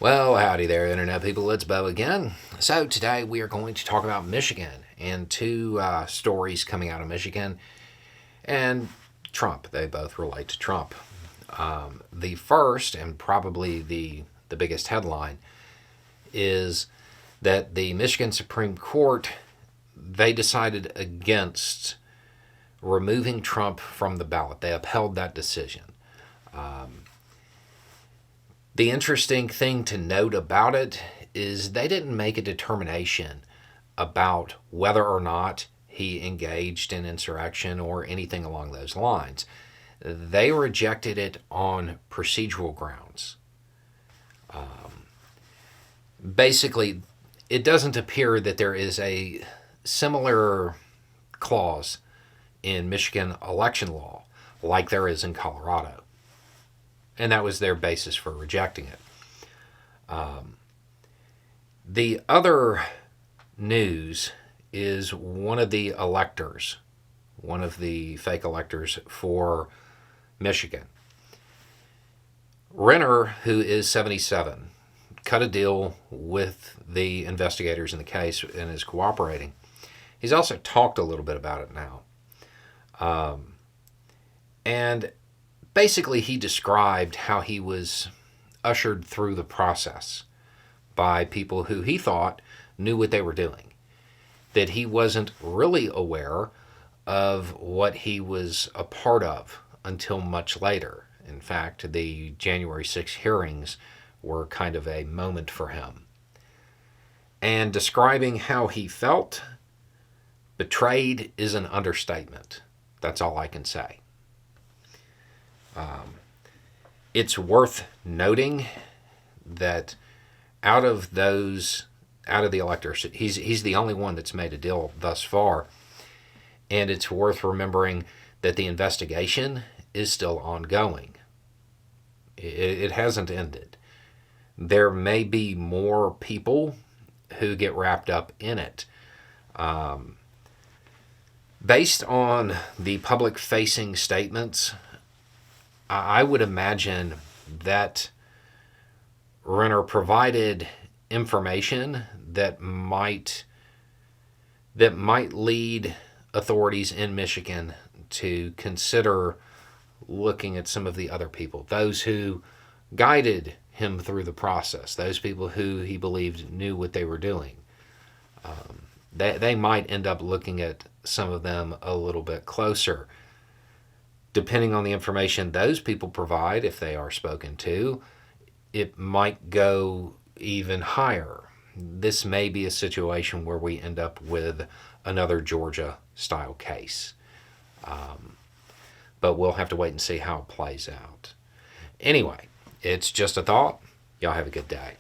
Well, howdy there, Internet people. It's Bo again. So, today we are going to talk about Michigan and two stories coming out of Michigan and Trump. They both relate to Trump. The first, and probably the biggest headline, is that the Michigan Supreme Court they decided against removing Trump from the ballot. They upheld that decision. The interesting thing to note about it is they didn't make a determination about whether or not he engaged in insurrection or anything along those lines. They rejected it on procedural grounds. Basically, it doesn't appear that there is a similar clause in Michigan election law like there is in Colorado. And that was their basis for rejecting it. The other news is one of the electors, one of the fake electors for Michigan. Renner, who is 77, cut a deal with the investigators in the case and is cooperating. He's also talked a little bit about it now. And basically, he described how he was ushered through the process by people who he thought knew what they were doing, that he wasn't really aware of what he was a part of until much later. In fact, the January 6 hearings were kind of a moment for him. And describing how he felt, betrayed is an understatement. That's all I can say. It's worth noting that out of the electors, he's the only one that's made a deal thus far, and it's worth remembering that the investigation is still ongoing. It hasn't ended. There may be more people who get wrapped up in it. Based on the public-facing statements, I would imagine that Renner provided information that might lead authorities in Michigan to consider looking at some of the other people, those who guided him through the process, those people who he believed knew what they were doing. They might end up looking at some of them a little bit closer. Depending on the information those people provide, if they are spoken to, it might go even higher. This may be a situation where we end up with another Georgia-style case. But we'll have to wait and see how it plays out. Anyway, it's just a thought. Y'all have a good day.